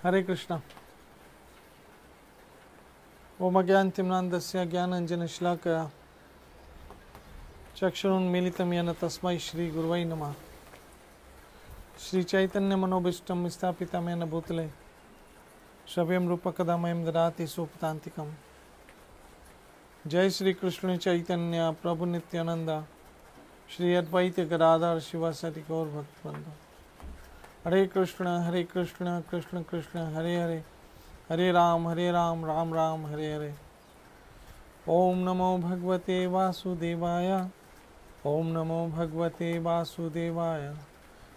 हरे कृष्णा। ओम अज्ञानतिम्नान्धस्य ज्ञानाञ्जनशलाकया चक्षुरुन्मीलितं येन तस्मै श्रीगुरुवै नमः। श्रीचैतन्यमनोभीष्टं स्थापितं येन भूतले स्वयं रूपकदा मह्यं ददाति स्वपदान्तिकम्। जय श्री कृष्ण चैतन्य प्रभु नित्यानंद श्री अद्वैत गदाधर शिवासादि गौर भक्तवृंद। हरे कृष्ण कृष्ण कृष्ण हरे हरे, हरे राम राम राम हरे हरे। ओम नमो भगवते वासुदेवाय, ओम नमो भगवते वासुदेवाय,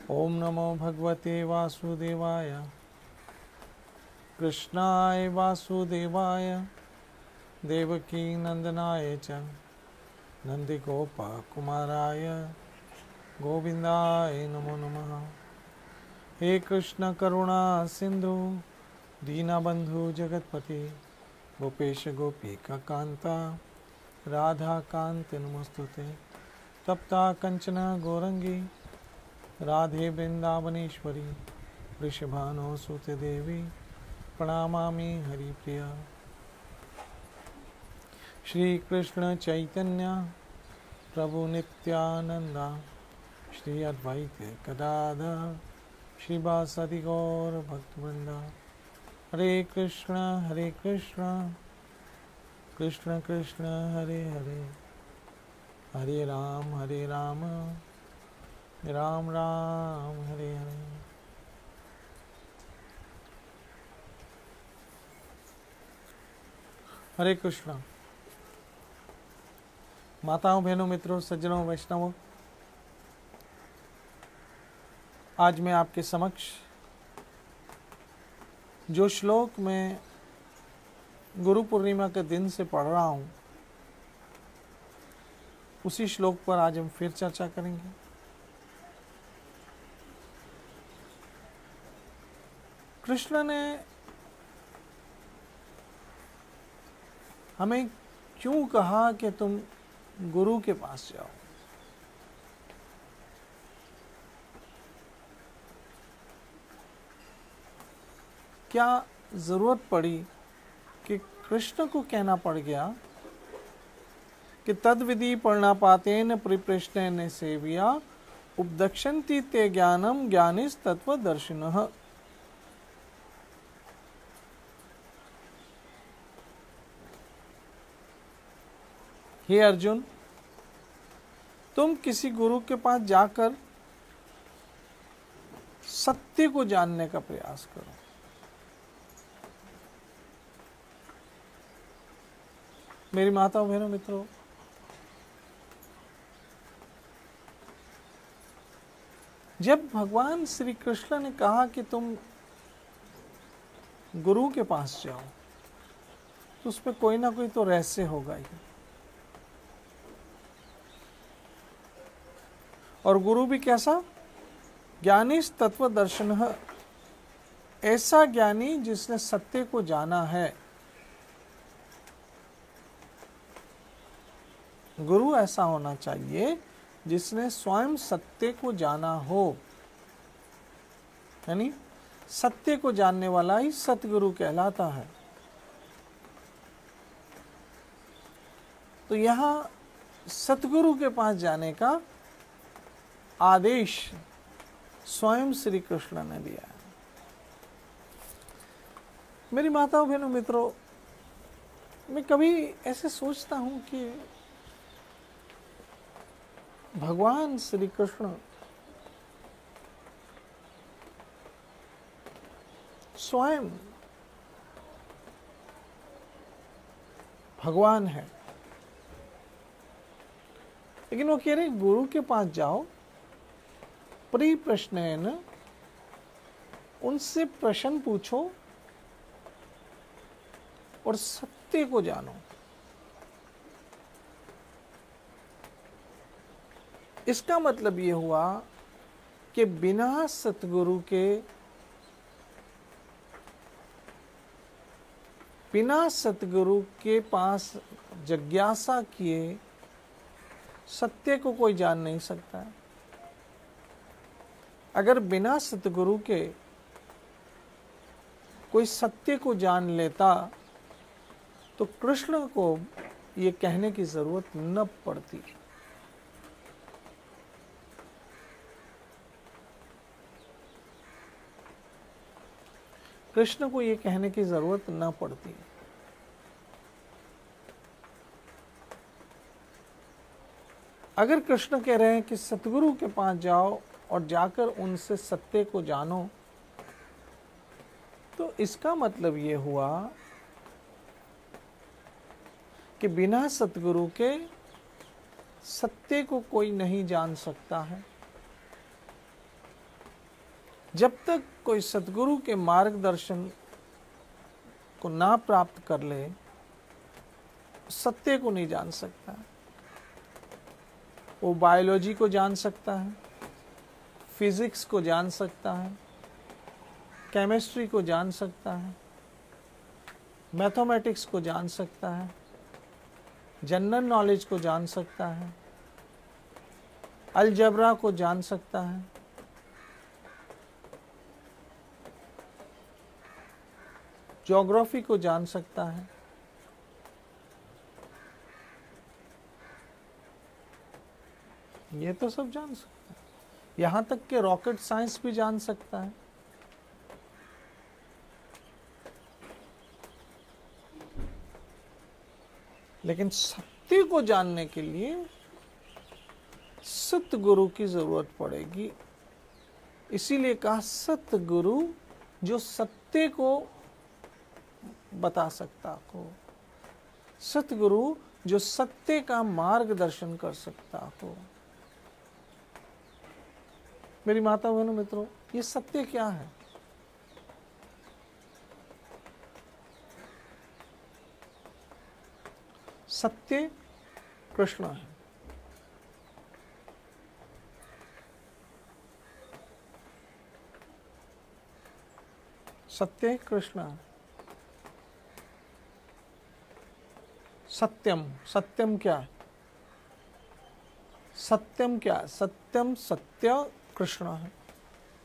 ओम नमो भगवते वासुदेवाय। कृष्णाय वासुदेवाय देवकी नंदनाय च नंदिगोपकुमाराय गोविंदाय नमो नमः। हे कृष्ण करुणा सिंधु दीनबंधु जगतपति गोपेश गोपिका कांता राधा कांत नमस्तुते। तप्ता कंचन गौरंगी राधे वृंदावनेश्वरी वृषभानुसुते देवी प्रणमामि हरिप्रिया। श्री कृष्ण चैतन्य प्रभु नित्यानंद श्री अद्वैत गदाधर श्रीवासादि गौर भक्तवृंद। हरे कृष्ण कृष्ण कृष्ण हरे हरे, हरे राम राम राम हरे हरे। हरे कृष्ण। माताओं बहनों मित्रों सज्जनों वैष्णवों, आज मैं आपके समक्ष जो श्लोक मैं गुरु पूर्णिमा के दिन से पढ़ रहा हूं, उसी श्लोक पर आज हम फिर चर्चा करेंगे। कृष्ण ने हमें क्यों कहा कि तुम गुरु के पास जाओ? क्या जरूरत पड़ी कि कृष्ण को कहना पड़ गया कि तद विधि पर्णापातेन परिप्रश्नेन सेव्या उपदक्षन्ति ते ज्ञानम ज्ञानिस् तत्वदर्शिनः। हे अर्जुन, तुम किसी गुरु के पास जाकर सत्य को जानने का प्रयास करो। मेरी माताओं बहनों मित्रों, जब भगवान श्री कृष्ण ने कहा कि तुम गुरु के पास जाओ, तो उसमें कोई ना कोई तो रहस्य होगा ही। और गुरु भी कैसा? ज्ञानिस् तत्वदर्शिनः, ऐसा ज्ञानी जिसने सत्य को जाना है। गुरु ऐसा होना चाहिए जिसने स्वयं सत्य को जाना हो, यानी सत्य को जानने वाला ही सतगुरु कहलाता है। तो यहां सतगुरु के पास जाने का आदेश स्वयं श्री कृष्ण ने दिया है। मेरी माताओं बहनों मित्रों, मैं कभी ऐसे सोचता हूं कि भगवान श्री कृष्ण स्वयं भगवान है, लेकिन वो कह रहे गुरु के पास जाओ, परिप्रश्नेन, उनसे प्रश्न पूछो और सत्य को जानो। इसका मतलब ये हुआ कि बिना सतगुरु के पास जिज्ञासा किए सत्य को कोई जान नहीं सकता है। अगर बिना सतगुरु के कोई सत्य को जान लेता तो कृष्ण को ये कहने की जरूरत न पड़ती। कृष्ण को ये कहने की जरूरत न पड़ती। अगर कृष्ण कह रहे हैं कि सतगुरु के पास जाओ और जाकर उनसे सत्य को जानो, तो इसका मतलब ये हुआ कि बिना सतगुरु के सत्य को कोई नहीं जान सकता है। जब तक कोई सतगुरु के मार्गदर्शन को ना प्राप्त कर ले, सत्य को नहीं जान सकता। वो बायोलॉजी को जान सकता है, फिजिक्स को जान सकता है, केमिस्ट्री को जान सकता है, मैथमेटिक्स को जान सकता है, जनरल नॉलेज को जान सकता है, अलजबरा को जान सकता है, ज्योग्राफी को जान सकता है, ये तो सब जान सकता है। यहां तक कि रॉकेट साइंस भी जान सकता है। लेकिन सत्य को जानने के लिए सतगुरु की जरूरत पड़ेगी। इसीलिए कहा सतगुरु जो सत्य को बता सकता हो, सतगुरु जो सत्य का मार्गदर्शन कर सकता हो। मेरी माता बहनों मित्रों, ये सत्य क्या है? सत्य कृष्ण है। सत्य कृष्ण है। सत्यम, सत्यम क्या है? सत्यम क्या है? सत्यम सत्य कृष्ण है,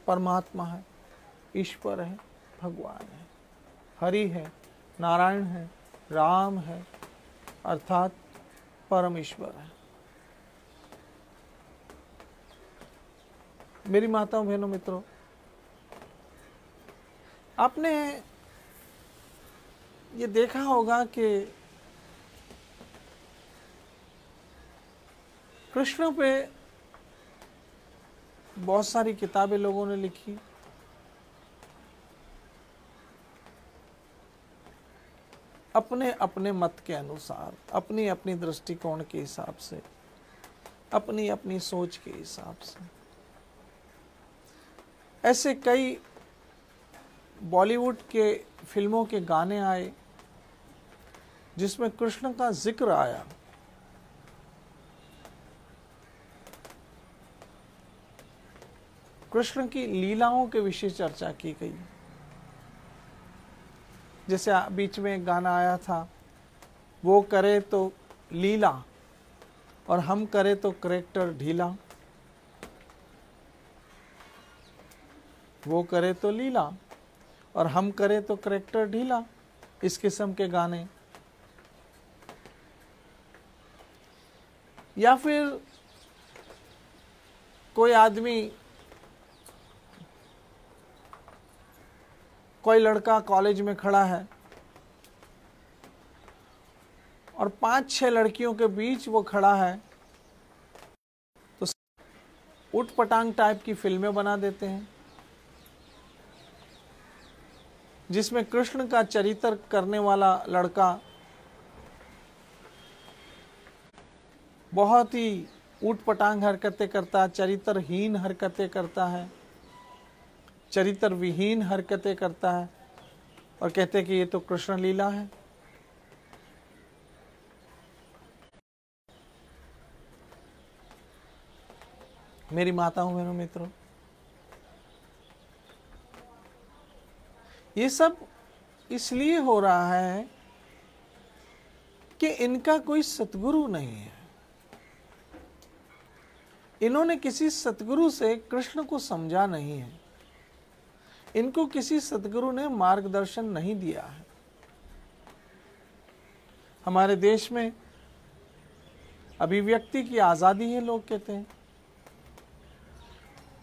परमात्मा है, ईश्वर है, भगवान है, हरि है, नारायण है, राम है, अर्थात परमेश्वर है। मेरी माताओं बहनों मित्रों, आपने ये देखा होगा कि कृष्ण पे बहुत सारी किताबें लोगों ने लिखी। अपने अपने मत के अनुसार, अपनी अपनी दृष्टिकोण के हिसाब से, अपनी अपनी सोच के हिसाब से। ऐसे कई बॉलीवुड के फिल्मों के गाने आए जिसमें कृष्ण का जिक्र आया। कृष्ण की लीलाओं के विषय चर्चा की गई। जैसे बीच में एक गाना आया था, वो करे तो लीला और हम करे तो करेक्टर ढीला। वो करे तो लीला और हम करे तो करेक्टर ढीला, इस किस्म के गाने। या फिर कोई आदमी, कोई लड़का कॉलेज में खड़ा है और 5-6 लड़कियों के बीच वो खड़ा है, तो उटपटांग टाइप की फिल्में बना देते हैं जिसमें कृष्ण का चरित्र करने वाला लड़का बहुत ही उटपटांग हरकतें करता है, चरित्रहीन हरकतें करता है, चरित्र विहीन हरकतें करता है, और कहते हैं कि ये तो कृष्ण लीला है। मेरी माताओं बहनों मित्रों, ये सब इसलिए हो रहा है कि इनका कोई सतगुरु नहीं है। इन्होंने किसी सतगुरु से कृष्ण को समझा नहीं है। इनको किसी सद्गुरु ने मार्गदर्शन नहीं दिया है। हमारे देश में अभिव्यक्ति की आजादी है, लोग कहते हैं,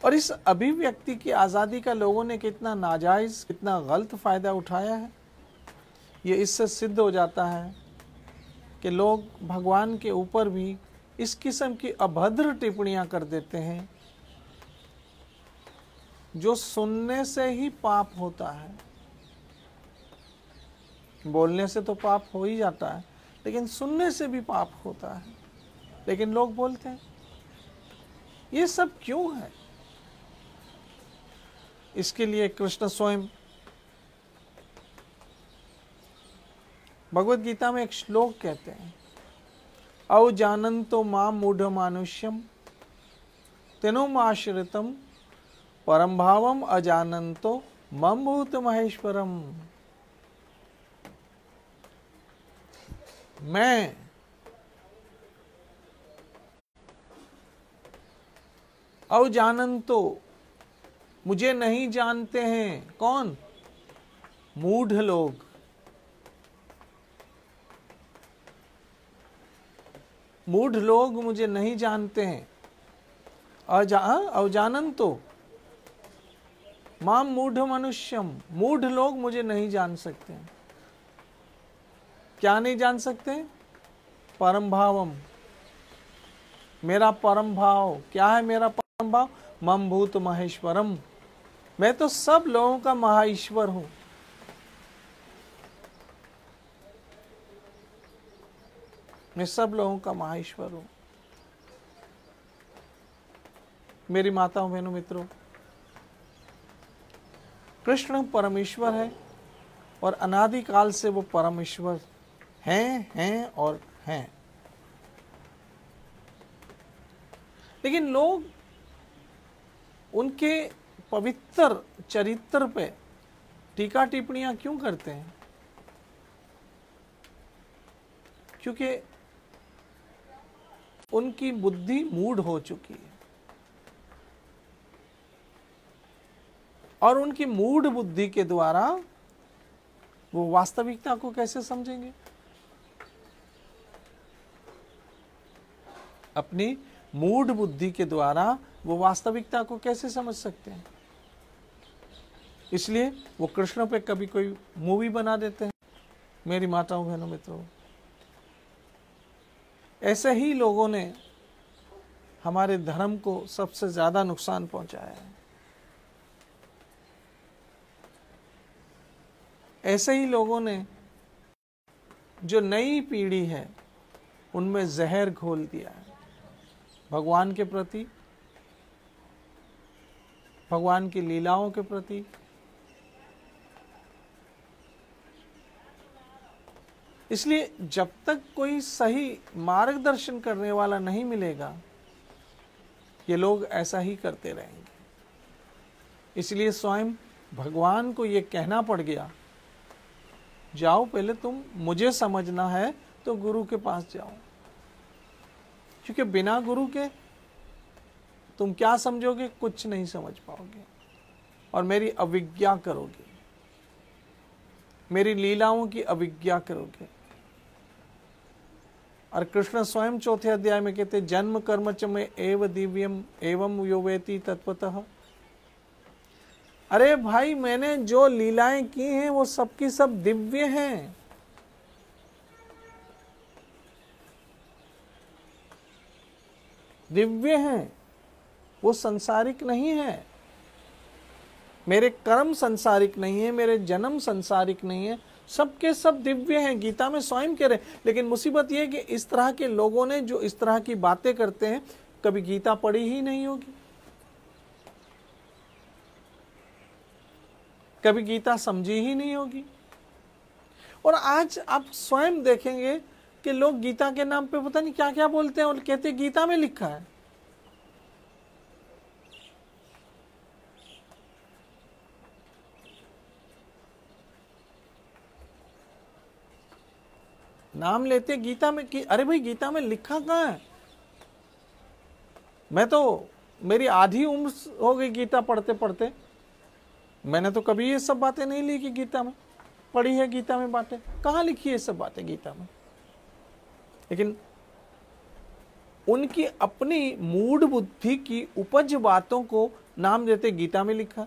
और इस अभिव्यक्ति की आजादी का लोगों ने कितना नाजायज, कितना गलत फायदा उठाया है, ये इससे सिद्ध हो जाता है कि लोग भगवान के ऊपर भी इस किस्म की अभद्र टिप्पणियां कर देते हैं, जो सुनने से ही पाप होता है। बोलने से तो पाप हो ही जाता है, लेकिन सुनने से भी पाप होता है। लेकिन लोग बोलते हैं। ये सब क्यों है? इसके लिए कृष्ण स्वयं भगवत गीता में एक श्लोक कहते हैं, अवजानन्तो मां मूढ़ मानुष्यम तेनोमाश्रितम परम भावम अजानन्तो मम भूत महेश्वरम। मैं अवजानन्तो, मुझे नहीं जानते हैं। कौन? मूढ़ लोग। मूढ़ लोग मुझे नहीं जानते हैं। अवजानन्तो मां मूढ़ मनुष्यम, मूढ़ लोग मुझे नहीं जान सकते हैं। क्या नहीं जान सकते? परम भावम, मेरा परम भाव। क्या है मेरा परम भाव? मम भूत महेश्वरम, मैं तो सब लोगों का महाईश्वर हूं। मैं सब लोगों का महाईश्वर हूं। मेरी माताओं, बहनों, मित्रों, कृष्ण परमेश्वर है और अनादिकाल से वो परमेश्वर हैं और हैं। लेकिन लोग उनके पवित्र चरित्र पे टीका टिप्पणियां क्यों करते हैं? क्योंकि उनकी बुद्धि मूढ़ हो चुकी है, और उनकी मूढ़ बुद्धि के द्वारा वो वास्तविकता को कैसे समझेंगे? अपनी मूढ़ बुद्धि के द्वारा वो वास्तविकता को कैसे समझ सकते हैं? इसलिए वो कृष्ण पे कभी कोई मूवी बना देते हैं। मेरी माताओं, बहनों, मित्रों, ऐसे ही लोगों ने हमारे धर्म को सबसे ज्यादा नुकसान पहुंचाया है। ऐसे ही लोगों ने जो नई पीढ़ी है उनमें जहर घोल दिया है भगवान के प्रति, भगवान की लीलाओं के प्रति। इसलिए जब तक कोई सही मार्गदर्शन करने वाला नहीं मिलेगा, ये लोग ऐसा ही करते रहेंगे। इसलिए स्वयं भगवान को ये कहना पड़ गया, जाओ, पहले तुम मुझे समझना है तो गुरु के पास जाओ, क्योंकि बिना गुरु के तुम क्या समझोगे? कुछ नहीं समझ पाओगे और मेरी अविज्ञा करोगे, मेरी लीलाओं की अविज्ञा करोगे। और कृष्ण स्वयं चौथे अध्याय में कहते, जन्म कर्म च में एव दिव्यम एवं यो वेति तत्वतः। अरे भाई, मैंने जो लीलाएं की हैं वो सबकी सब दिव्य हैं। दिव्य हैं, वो सांसारिक नहीं है। मेरे कर्म सांसारिक नहीं है, मेरे जन्म सांसारिक नहीं है, सबके सब दिव्य हैं। गीता में स्वयं कह रहे। लेकिन मुसीबत यह है कि इस तरह के लोगों ने जो इस तरह की बातें करते हैं, कभी गीता पढ़ी ही नहीं होगी, कभी गीता समझी ही नहीं होगी। और आज आप स्वयं देखेंगे कि लोग गीता के नाम पे पता नहीं क्या क्या बोलते हैं और कहते गीता में लिखा है। नाम लेते गीता में कि अरे भाई, गीता में लिखा कहाँ है? मैं तो, मेरी आधी उम्र हो गई गीता पढ़ते पढ़ते, मैंने तो कभी ये सब बातें नहीं लिखी गीता में, पढ़ी है गीता में बातें, कहाँ लिखी है ये सब बातें गीता में? लेकिन उनकी अपनी मूढ़ बुद्धि की उपज बातों को नाम देते गीता में लिखा।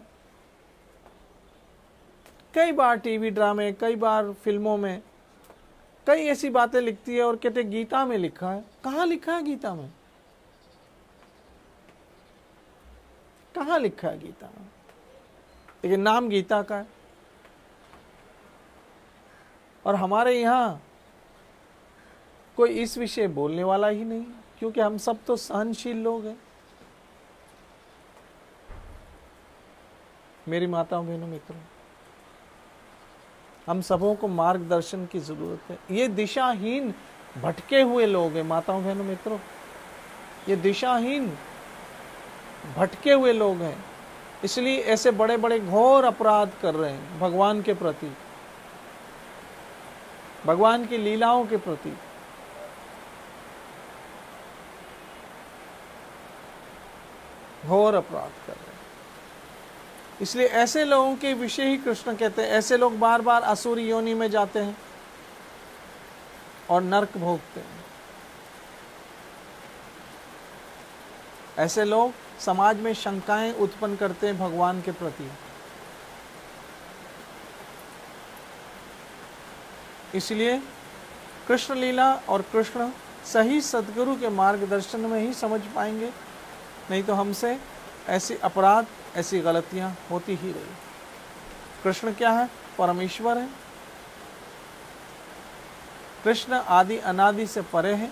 कई बार टीवी ड्रामे, कई बार फिल्मों में कई ऐसी बातें लिखती है और कहते गीता में लिखा है। कहाँ लिखा है गीता में? कहाँ लिखा है गीता में? लेकिन नाम गीता का है। और हमारे यहाँ कोई इस विषय बोलने वाला ही नहीं, क्योंकि हम सब तो सहनशील लोग हैं। मेरी माताओं बहनों मित्रों, हम सबों को मार्गदर्शन की जरूरत है। ये दिशाहीन भटके हुए लोग हैं माताओं बहनों मित्रों, ये दिशाहीन भटके हुए लोग हैं, इसलिए ऐसे बड़े बड़े घोर अपराध कर रहे हैं भगवान के प्रति, भगवान की लीलाओं के प्रति। घोर अपराध कर रहे हैं। इसलिए ऐसे लोगों के विषय ही कृष्ण कहते हैं। ऐसे लोग बार बार असुरी योनि में जाते हैं और नरक भोगते हैं। ऐसे लोग समाज में शंकाएं उत्पन्न करते हैं भगवान के प्रति। इसलिए कृष्ण लीला और कृष्ण सही सद्गुरु के मार्गदर्शन में ही समझ पाएंगे, नहीं तो हमसे ऐसी अपराध, ऐसी गलतियां होती ही रही। कृष्ण क्या है? परमेश्वर है। कृष्ण आदि अनादि से परे है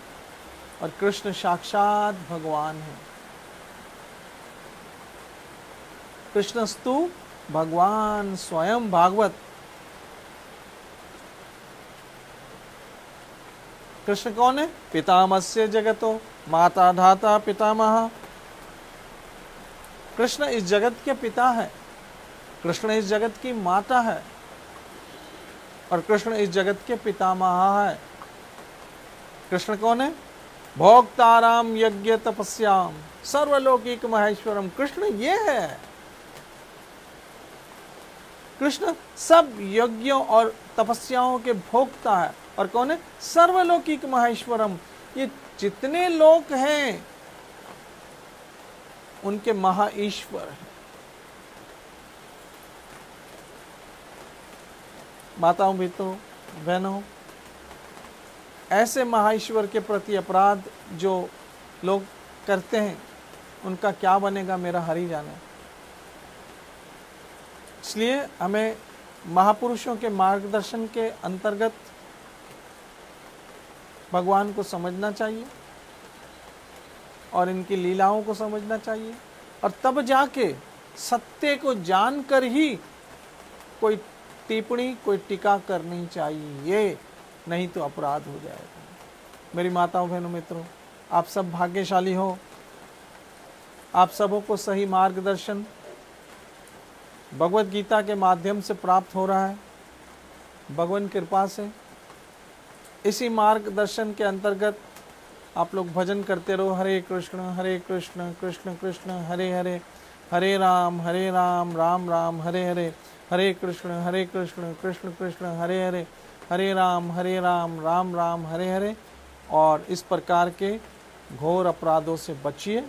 और कृष्ण साक्षात भगवान है। कृष्णस्तु भगवान स्वयं भागवत। कृष्ण कौन है? पितामहस्य जगतो माता धाता पितामह। कृष्ण इस जगत के पिता है, कृष्ण इस जगत की माता है और कृष्ण इस जगत के पितामह है। कृष्ण कौन है? भोक्ताराम यज्ञ तपस्याम सर्वलौकिक महेश्वरम। कृष्ण ये है। कृष्ण सब यज्ञों और तपस्याओं के भोक्ता है। और कौन है? सर्वलौकिक महेश्वरम। ये जितने लोक हैं उनके महाईश्वर हैं। माताओं मित्रों बहनों, ऐसे महाईश्वर के प्रति अपराध जो लोग करते हैं उनका क्या बनेगा मेरा हरि जाने। इसलिए हमें महापुरुषों के मार्गदर्शन के अंतर्गत भगवान को समझना चाहिए और इनकी लीलाओं को समझना चाहिए, और तब जाके सत्य को जानकर ही कोई टिप्पणी, कोई टीका करनी चाहिए, नहीं तो अपराध हो जाएगा। मेरी माताओं बहनों मित्रों, आप सब भाग्यशाली हो। आप सबों को सही मार्गदर्शन भगवत गीता के माध्यम से प्राप्त हो रहा है, भगवान कृपा से। इसी मार्गदर्शन के अंतर्गत आप लोग भजन करते रहो। हरे कृष्ण कृष्ण कृष्ण हरे हरे, हरे राम राम राम हरे हरे, हरे कृष्ण कृष्ण कृष्ण हरे हरे, हरे राम राम राम हरे हरे। और इस प्रकार के घोर अपराधों से बचिए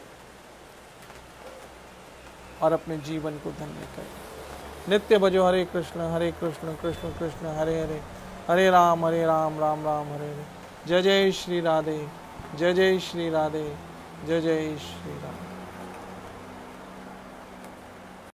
और अपने जीवन को धन्य करें। नित्य भजो हरे कृष्ण कृष्ण कृष्ण हरे हरे, हरे राम राम राम हरे हरे। जय जय श्री राधे, जय जय श्री राधे, जय जय श्री राधे।